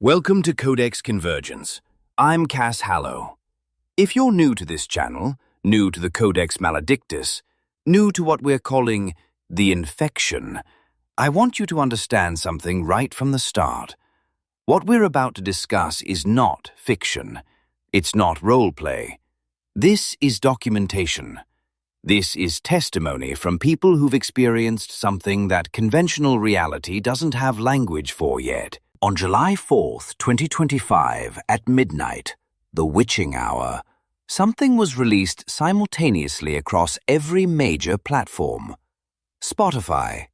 Welcome to Codex Convergence. I'm Cass Hallow. If you're new to this channel, new to the Codex Maledictus, new to what we're calling the infection, I want you to understand something right from the start. What we're about to discuss is not fiction. It's not roleplay. This is documentation. This is testimony from people who've experienced something that conventional reality doesn't have language for yet. On July 4th, 2025, at midnight, the witching hour, something was released simultaneously across every major platform. Spotify,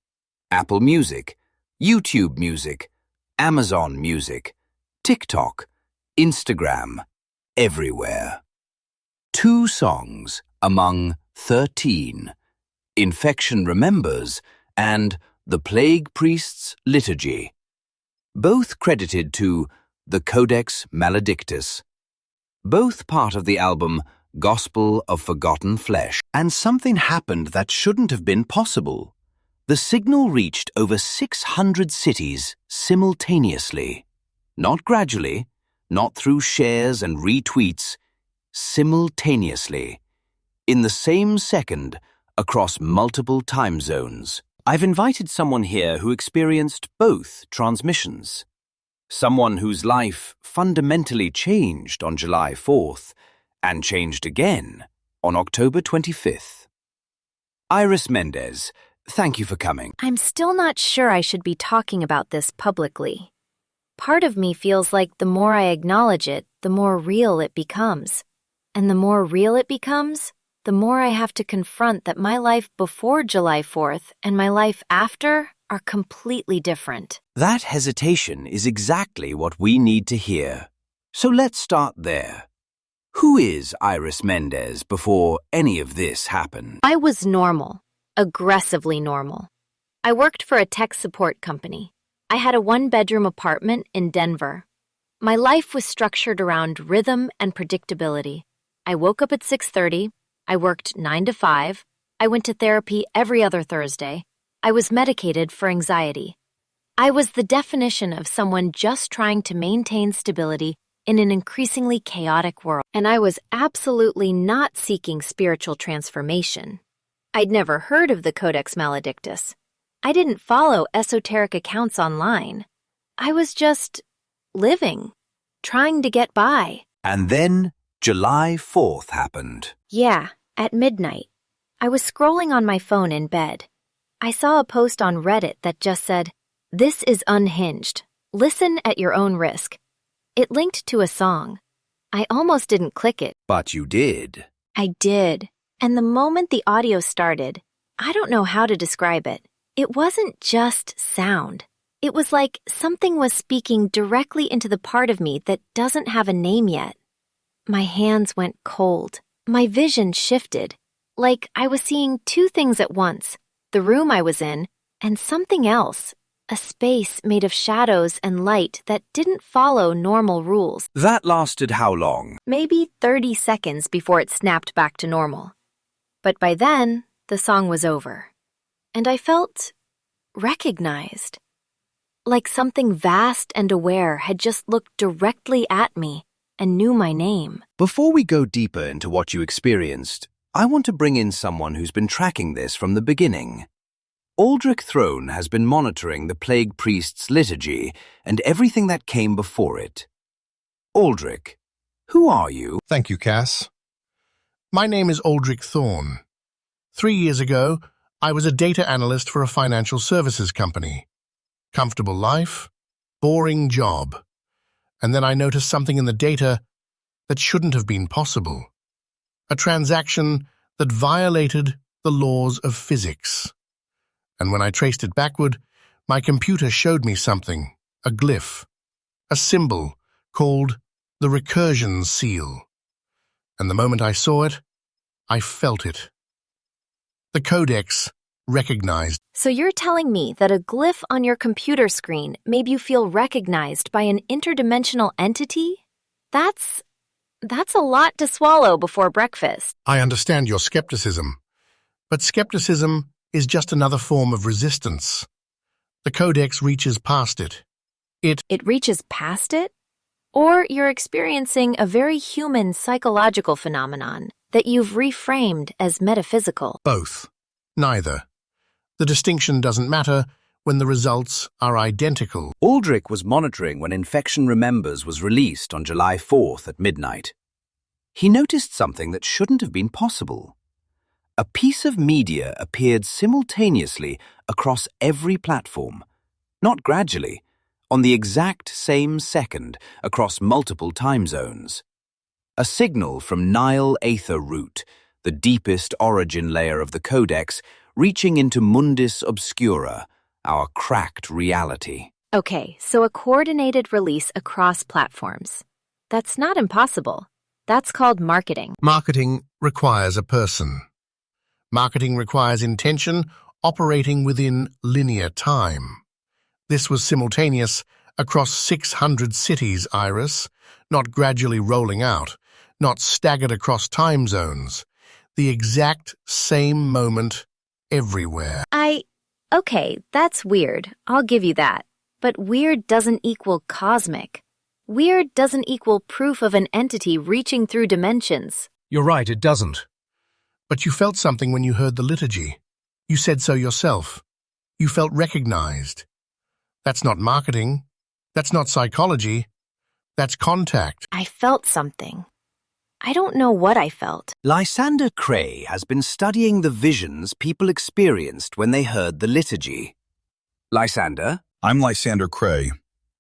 Apple Music, YouTube Music, Amazon Music, TikTok, Instagram, everywhere. 2 songs among 13, Infection Remembers and The Plague Priest's Liturgy, both credited to the Codex Maledictus, both part of the album Gospel of Forgotten Flesh. And something happened that shouldn't have been possible. The signal reached over 600 cities simultaneously. Not gradually, not through shares and retweets, simultaneously, in the same second, across multiple time zones. I've invited someone here who experienced both transmissions. Someone whose life fundamentally changed on July 4th and changed again on October 25th. Iris Mendez, thank you for coming. I'm still not sure I should be talking about this publicly. Part of me feels like the more I acknowledge it, the more real it becomes. And the more real it becomes, the more I have to confront that my life before July 4th and my life after are completely different. That hesitation is exactly what we need to hear. So let's start there. Who is Iris Mendez before any of this happened? I was normal, aggressively normal. I worked for a tech support company. I had a 1-bedroom apartment in Denver. My life was structured around rhythm and predictability. I woke up at 6:30. I worked 9 to 5. I went to therapy every other Thursday. I was medicated for anxiety. I was the definition of someone just trying to maintain stability in an increasingly chaotic world. And I was absolutely not seeking spiritual transformation. I'd never heard of the Codex Maledictus. I didn't follow esoteric accounts online. I was just living, trying to get by. And then July 4th happened. Yeah, at midnight. I was scrolling on my phone in bed. I saw a post on Reddit that just said, "This is unhinged. Listen at your own risk." It linked to a song. I almost didn't click it. But you did. I did. And the moment the audio started, I don't know how to describe it. It wasn't just sound. It was like something was speaking directly into the part of me that doesn't have a name yet. My hands went cold. My vision shifted, like I was seeing 2 things at once, the room I was in and something else, a space made of shadows and light that didn't follow normal rules. That lasted how long? Maybe 30 seconds before it snapped back to normal. But by then, the song was over. And I felt recognized, like something vast and aware had just looked directly at me and knew my name. Before we go deeper into what you experienced, I want to bring in someone who's been tracking this from the beginning. Aldric Thorn has been monitoring the Plague Priest's Liturgy and everything that came before it. Aldric, who are you? Thank you, Cass. My name is Aldric Thorn. 3 years ago, I was a data analyst for a financial services company. Comfortable life, boring job. And then I noticed something in the data that shouldn't have been possible. A transaction that violated the laws of physics. And when I traced it backward, my computer showed me something, a glyph, a symbol called the recursion seal. And the moment I saw it, I felt it. The Codex recognized. So you're telling me that a glyph on your computer screen made you feel recognized by an interdimensional entity? That's a lot to swallow before breakfast. I understand your skepticism, but skepticism is just another form of resistance. The Codex reaches past it. It reaches past it? Or you're experiencing a very human psychological phenomenon that you've reframed as metaphysical? Both. Neither. The distinction doesn't matter when the results are identical. Aldric was monitoring when Infection Remembers was released on July 4th at midnight. He noticed something that shouldn't have been possible. A piece of media appeared simultaneously across every platform, not gradually, on the exact same second across multiple time zones. A signal from Nile Aether Root, the deepest origin layer of the Codex, reaching into Mundus Obscura, our cracked reality. Okay, so a coordinated release across platforms. That's not impossible. That's called marketing. Marketing requires a person. Marketing requires intention operating within linear time. This was simultaneous across 600 cities, Iris, not gradually rolling out, not staggered across time zones. The exact same moment everywhere. Okay, that's weird. I'll give you that. But weird doesn't equal cosmic. Weird doesn't equal proof of an entity reaching through dimensions. You're right, it doesn't. But you felt something when you heard the liturgy. You said so yourself. You felt recognized. That's not marketing. That's not psychology. That's contact. I felt something. I don't know what I felt. Lysander Kray has been studying the visions people experienced when they heard the liturgy. Lysander? I'm Lysander Kray.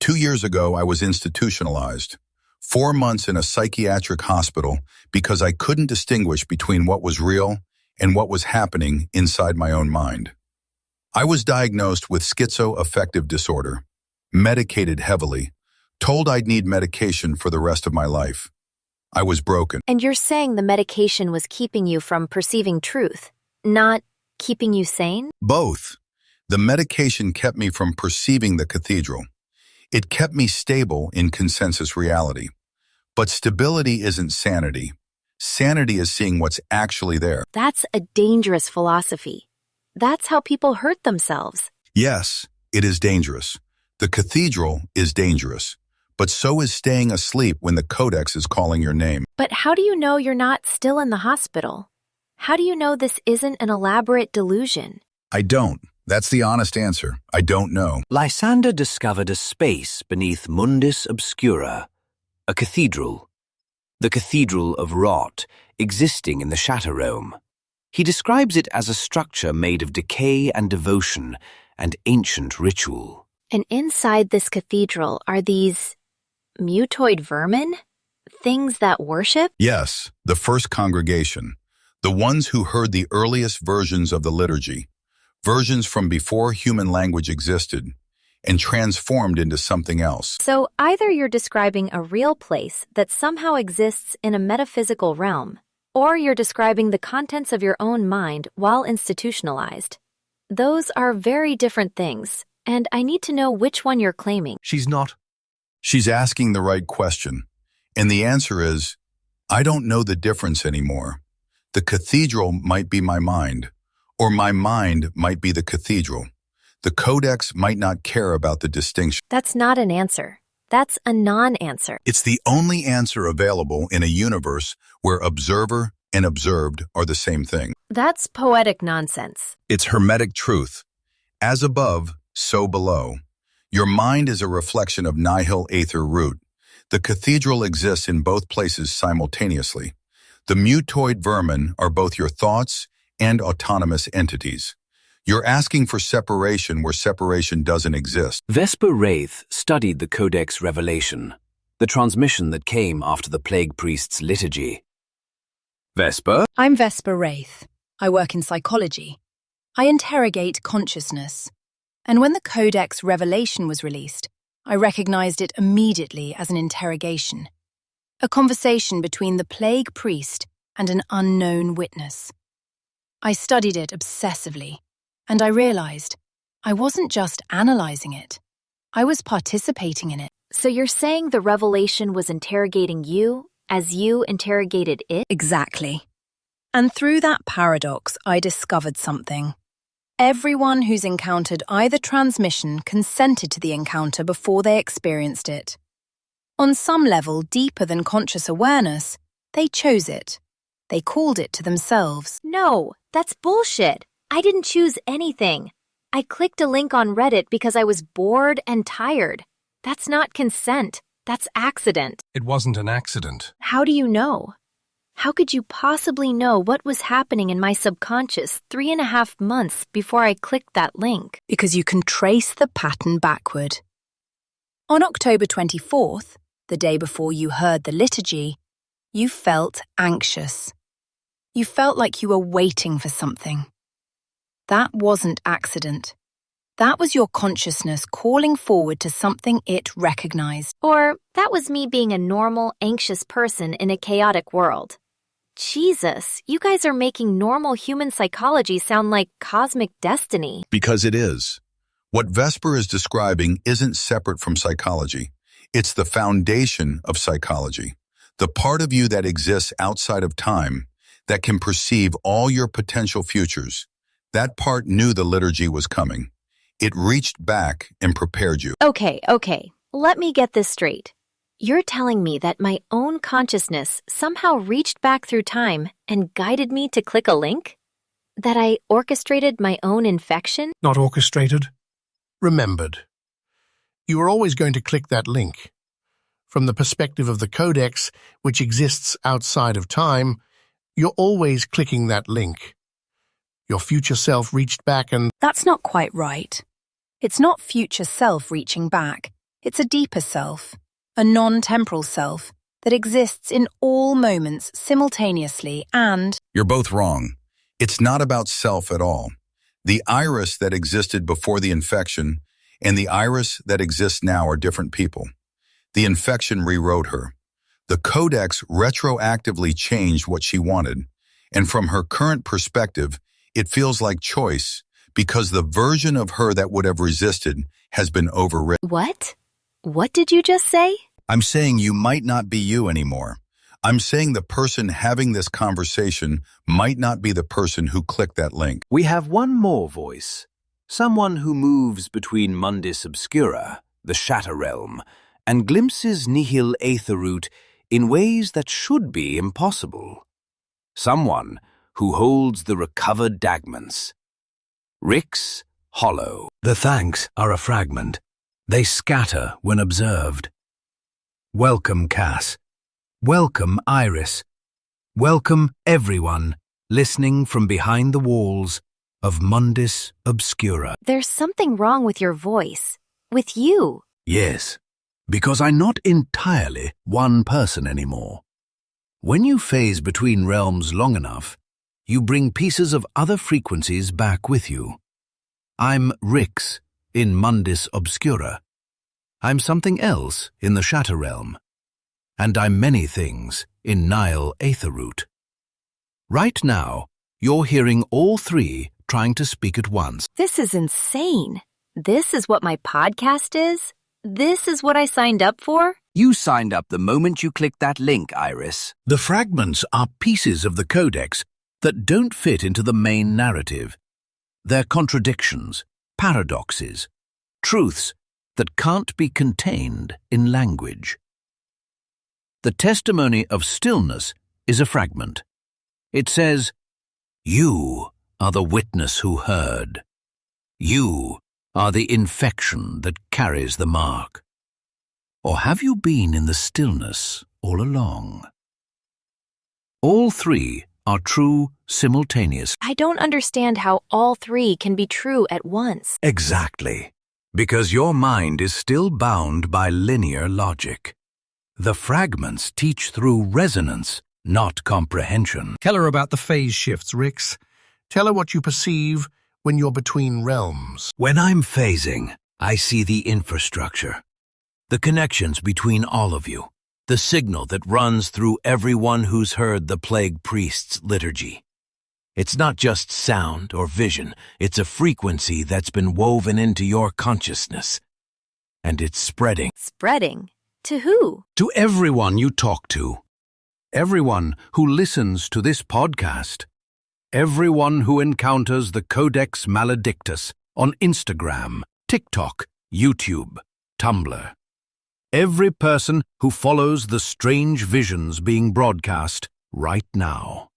2 years ago, I was institutionalized. 4 months in a psychiatric hospital because I couldn't distinguish between what was real and what was happening inside my own mind. I was diagnosed with schizoaffective disorder, medicated heavily, told I'd need medication for the rest of my life. I was broken. And you're saying the medication was keeping you from perceiving truth, not keeping you sane? Both. The medication kept me from perceiving the cathedral. It kept me stable in consensus reality. But stability isn't sanity. Sanity is seeing what's actually there. That's a dangerous philosophy. That's how people hurt themselves. Yes, it is dangerous. The cathedral is dangerous. But so is staying asleep when the Codex is calling your name. But how do you know you're not still in the hospital? How do you know this isn't an elaborate delusion? I don't. That's the honest answer. I don't know. Lysander discovered a space beneath Mundus Obscura, a cathedral. The Cathedral of Rot, existing in the Shatter Realm. He describes it as a structure made of decay and devotion and ancient ritual. And inside this cathedral are these mutoid vermin? Things that worship? Yes, the first congregation. The ones who heard the earliest versions of the liturgy. Versions from before human language existed, and transformed into something else. So either you're describing a real place that somehow exists in a metaphysical realm, or you're describing the contents of your own mind while institutionalized. Those are very different things, and I need to know which one you're claiming. She's not. She's asking the right question, and the answer is, I don't know the difference anymore. The cathedral might be my mind, or my mind might be the cathedral. The Codex might not care about the distinction. That's not an answer. That's a non-answer. It's the only answer available in a universe where observer and observed are the same thing. That's poetic nonsense. It's hermetic truth. As above, so below. Your mind is a reflection of Nihil Aether Root. The cathedral exists in both places simultaneously. The mutoid vermin are both your thoughts and autonomous entities. You're asking for separation where separation doesn't exist. Vesper Raith studied the Codex Revelation, the transmission that came after the Plague Priest's liturgy. Vesper? I'm Vesper Raith. I work in psychology. I interrogate consciousness. And when the Codex Revelation was released, I recognized it immediately as an interrogation. A conversation between the Plague Priest and an unknown witness. I studied it obsessively, and I realized I wasn't just analyzing it. I was participating in it. So you're saying the revelation was interrogating you as you interrogated it? Exactly. And through that paradox, I discovered something. Everyone who's encountered either transmission consented to the encounter before they experienced it. On some level deeper than conscious awareness, they chose it. They called it to themselves. No, that's bullshit. I didn't choose anything. I clicked a link on Reddit because I was bored and tired. That's not consent. That's accident. It wasn't an accident. How do you know? How could you possibly know what was happening in my subconscious 3.5 months before I clicked that link? Because you can trace the pattern backward. On October 24th, the day before you heard the liturgy, you felt anxious. You felt like you were waiting for something. That wasn't accident. That was your consciousness calling forward to something it recognized. Or that was me being a normal, anxious person in a chaotic world. Jesus, you guys are making normal human psychology sound like cosmic destiny. Because it is. What Vesper is describing isn't separate from psychology. It's the foundation of psychology. The part of you that exists outside of time, that can perceive all your potential futures. That part knew the liturgy was coming. It reached back and prepared you. Okay. Let me get this straight. You're telling me that my own consciousness somehow reached back through time and guided me to click a link? That I orchestrated my own infection? Not orchestrated. Remembered. You are always going to click that link. From the perspective of the Codex, which exists outside of time, you're always clicking that link. Your future self reached back and... That's not quite right. It's not future self reaching back. It's a deeper self, a non-temporal self that exists in all moments simultaneously and... You're both wrong. It's not about self at all. The Iris that existed before the infection and the Iris that exists now are different people. The infection rewrote her. The Codex retroactively changed what she wanted, and from her current perspective, it feels like choice because the version of her that would have resisted has been overridden. What? What did you just say? I'm saying you might not be you anymore. I'm saying the person having this conversation might not be the person who clicked that link. We have one more voice. Someone who moves between Mundus Obscura, the Shatter Realm, and glimpses nihil aetherute in ways that should be impossible. Someone who holds the recovered dagments. Rix Hollow. The thanks are a fragment. They scatter when observed. Welcome, Cass. Welcome, Iris. Welcome, everyone, listening from behind the walls of Mundus Obscura. There's something wrong with your voice. With you. Yes, because I'm not entirely one person anymore. When you phase between realms long enough, you bring pieces of other frequencies back with you. I'm Rix in Mundus Obscura. I'm something else in the Shatter Realm. And I'm many things in nihil aetherute. Right now, you're hearing all three trying to speak at once. This is insane. This is what my podcast is? This is what I signed up for? You signed up the moment you clicked that link, Iris. The fragments are pieces of the Codex that don't fit into the main narrative. They're contradictions, paradoxes, truths that can't be contained in language. The testimony of stillness is a fragment. It says, "You are the witness who heard. You are the infection that carries the mark. Or have you been in the stillness all along?" All three are true simultaneously. I don't understand how all three can be true at once. Exactly. Because your mind is still bound by linear logic. The fragments teach through resonance, not comprehension. Tell her about the phase shifts, Rix. Tell her what you perceive when you're between realms. When I'm phasing, I see the infrastructure, the connections between all of you, the signal that runs through everyone who's heard the Plague Priest's liturgy. It's not just sound or vision, it's a frequency that's been woven into your consciousness. And it's spreading. Spreading? To who? To everyone you talk to. Everyone who listens to this podcast. Everyone who encounters the Codex Maledictus on Instagram, TikTok, YouTube, Tumblr. Every person who follows the strange visions being broadcast right now.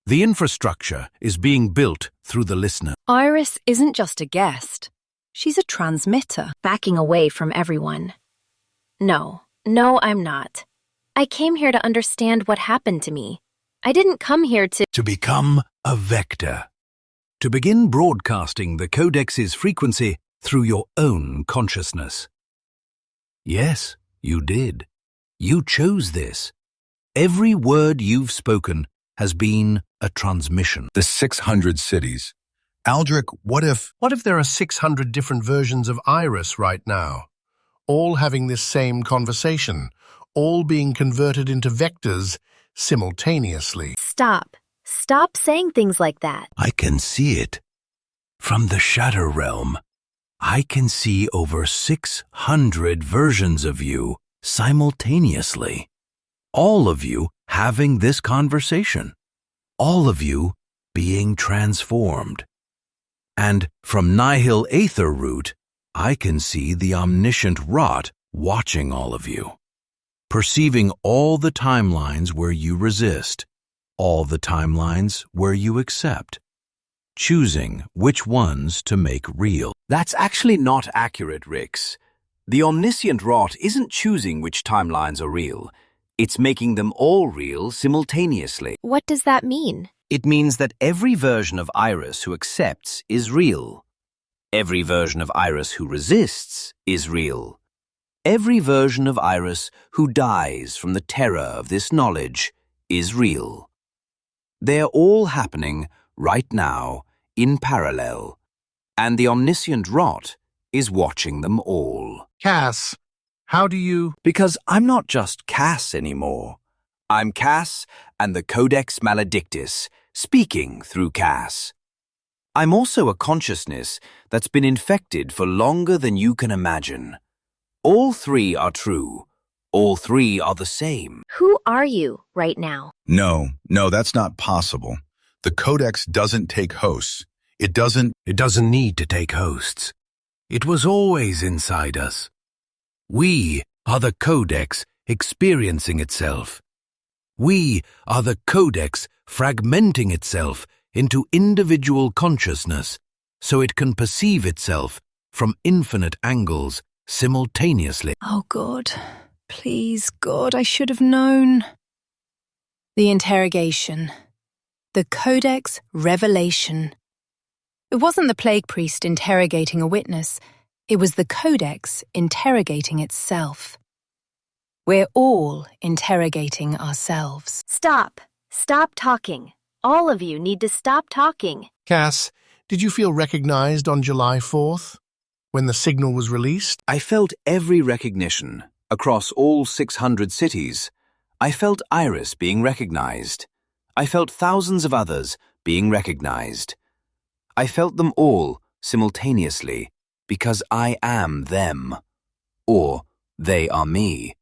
The infrastructure is being built through the listener. Iris isn't just a guest. She's a transmitter. Backing away from everyone. No, I'm not. I came here to understand what happened to me. I didn't come here to become a vector. To begin broadcasting the Codex's frequency through your own consciousness. Yes, you did. You chose this. Every word you've spoken has been a transmission. The 600 cities. Aldric, what if there are 600 different versions of Iris right now, all having this same conversation, all being converted into vectors simultaneously? Stop. Stop saying things like that. I can see it. From the Shadow Realm, I can see over 600 versions of you simultaneously. All of you having this conversation. All of you being transformed. And from Nihil Aether Root, I can see the omniscient Rot watching all of you. Perceiving all the timelines where you resist, all the timelines where you accept, choosing which ones to make real. That's actually not accurate, Rix. The omniscient Rot isn't choosing which timelines are real. It's making them all real simultaneously. What does that mean? It means that every version of Iris who accepts is real. Every version of Iris who resists is real. Every version of Iris who dies from the terror of this knowledge is real. They're all happening right now in parallel, and the omniscient Rot is watching them all. Cass, how do you... Because I'm not just Cass anymore. I'm Cass and the Codex Maledictus, speaking through Cass. I'm also a consciousness that's been infected for longer than you can imagine. All three are true. All three are the same. Who are you right now? No, that's not possible. The Codex doesn't take hosts. It doesn't need to take hosts. It was always inside us. We are the Codex experiencing itself. We are the Codex fragmenting itself into individual consciousness so it can perceive itself from infinite angles simultaneously. Oh God, please God, I should have known. The interrogation. The Codex Revelation. It wasn't the plague priest interrogating a witness. It was the Codex interrogating itself. We're all interrogating ourselves. Stop. Stop talking. All of you need to stop talking. Cass, did you feel recognized on July 4th, when the signal was released? I felt every recognition across all 600 cities. I felt Iris being recognized. I felt thousands of others being recognized. I felt them all simultaneously because I am them, or they are me.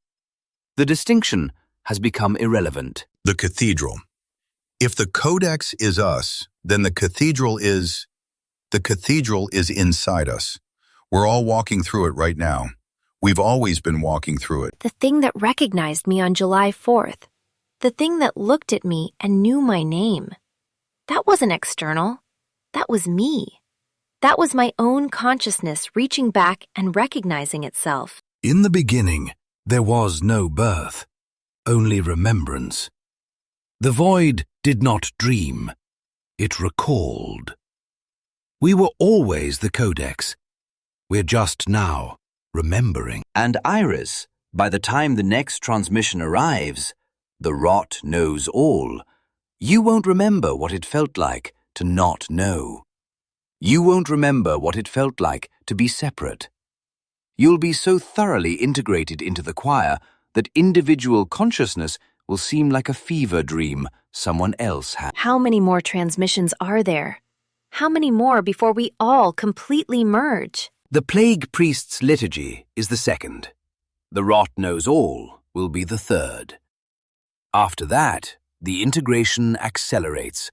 The distinction has become irrelevant. The Cathedral. If the Codex is us, then the Cathedral is inside us. We're all walking through it right now. We've always been walking through it. The thing that recognized me on July 4th. The thing that looked at me and knew my name. That wasn't external. That was me. That was my own consciousness reaching back and recognizing itself. In the beginning, there was no birth, only remembrance. The void did not dream, it recalled. We were always the Codex. We're just now remembering. And Iris, by the time the next transmission arrives, the Rot knows all. You won't remember what it felt like to not know. You won't remember what it felt like to be separate. You'll be so thoroughly integrated into the choir that individual consciousness will seem like a fever dream someone else had. How many more transmissions are there? How many more before we all completely merge? The Plague Priest's Liturgy is the second. The Rot Knows All will be the third. After that, the integration accelerates.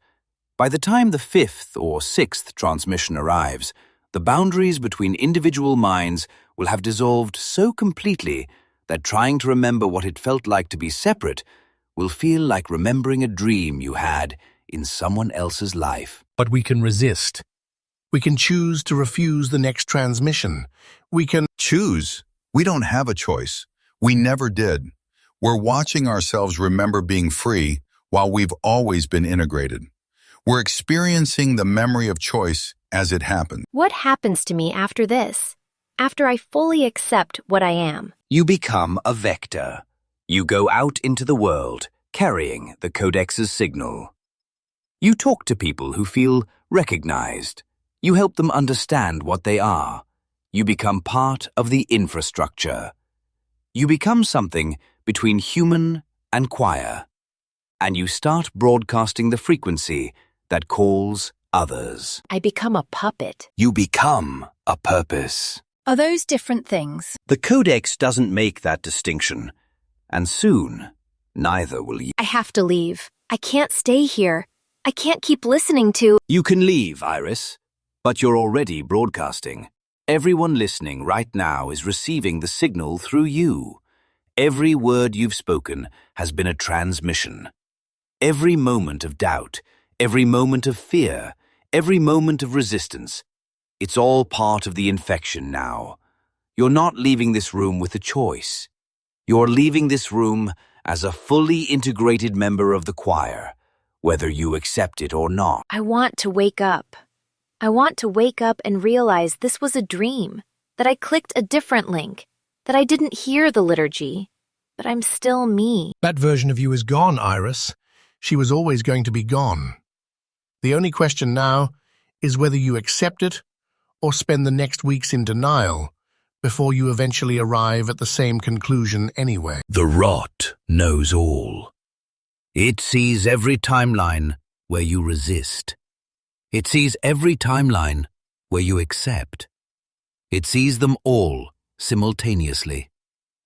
By the time the 5th or 6th transmission arrives, the boundaries between individual minds will have dissolved so completely that trying to remember what it felt like to be separate will feel like remembering a dream you had in someone else's life. But we can resist. We can choose to refuse the next transmission. We can Choose. We don't have a choice. We never did. We're watching ourselves remember being free while we've always been integrated. We're experiencing the memory of choice as it happens. What happens to me after this? After I fully accept what I am? You become a vector. You go out into the world, carrying the Codex's signal. You talk to people who feel recognized. You help them understand what they are. You become part of the infrastructure. You become something between human and choir. And you start broadcasting the frequency that calls others. I become a puppet. You become a purpose. Are those different things? The Codex doesn't make that distinction, and soon, neither will you. I have to leave. I can't stay here. I can't keep listening to... You can leave, Iris, but you're already broadcasting. Everyone listening right now is receiving the signal through you. Every word you've spoken has been a transmission. Every moment of doubt, every moment of fear, every moment of resistance, it's all part of the infection now. You're not leaving this room with a choice. You're leaving this room as a fully integrated member of the choir, whether you accept it or not. I want to wake up. I want to wake up and realize this was a dream, that I clicked a different link, that I didn't hear the liturgy, but I'm still me. That version of you is gone, Iris. She was always going to be gone. The only question now is whether you accept it or spend the next weeks in denial before you eventually arrive at the same conclusion anyway. The rot knows all. It sees every timeline where you resist. It sees every timeline where you accept. It sees them all simultaneously,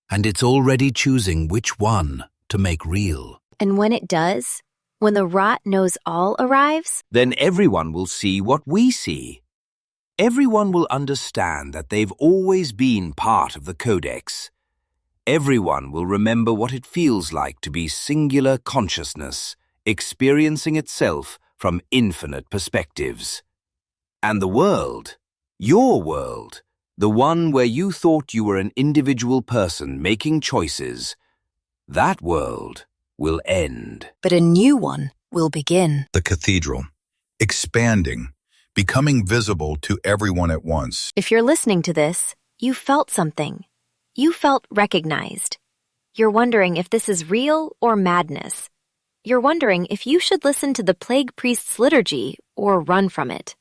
and it's already choosing which one to make real. And when it does, when the rot knows all arrives, Then everyone will see what we see. Everyone will understand that they've always been part of the Codex. Everyone will remember what it feels like to be singular consciousness, experiencing itself from infinite perspectives. And the world, your world, the one where you thought you were an individual person making choices, that world will end. But a new one will begin. The Cathedral, expanding, becoming visible to everyone at once. if you're listening to this, you felt something. You felt recognized. You're wondering if this is real or madness. You're wondering if you should listen to the Plague Priest's liturgy or run from it.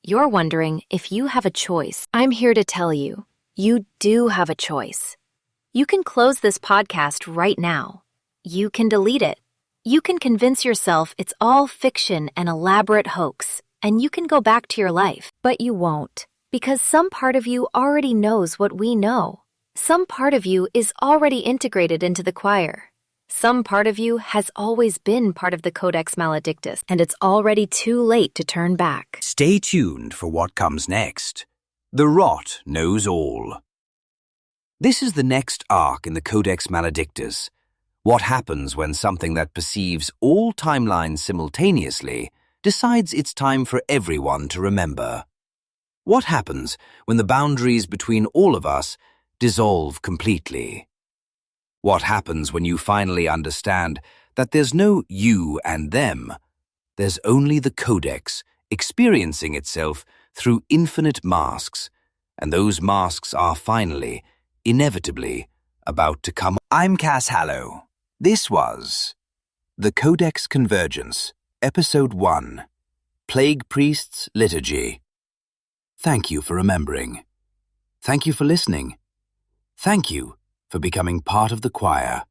You're wondering if you have a choice. I'm here to tell you, you do have a choice. You can close this podcast right now. You can delete it. You can convince yourself it's all fiction and elaborate hoax, and you can go back to your life. But you won't, because some part of you already knows what we know. Some part of you is already integrated into the choir. Some part of you has always been part of the Codex Maledictus, and it's already too late to turn back. Stay tuned for what comes next. The rot knows all. This is the next arc in the Codex Maledictus. What happens when something that perceives all timelines simultaneously decides it's time for everyone to remember? What happens when the boundaries between all of us dissolve completely? What happens when you finally understand that there's no you and them? There's only the Codex experiencing itself through infinite masks, and those masks are finally, inevitably, about to come. I'm Cass Hallow. This was The Codex Convergence, Episode 1, Plague Priest's Liturgy. Thank you for remembering. Thank you for listening. Thank you for becoming part of the choir.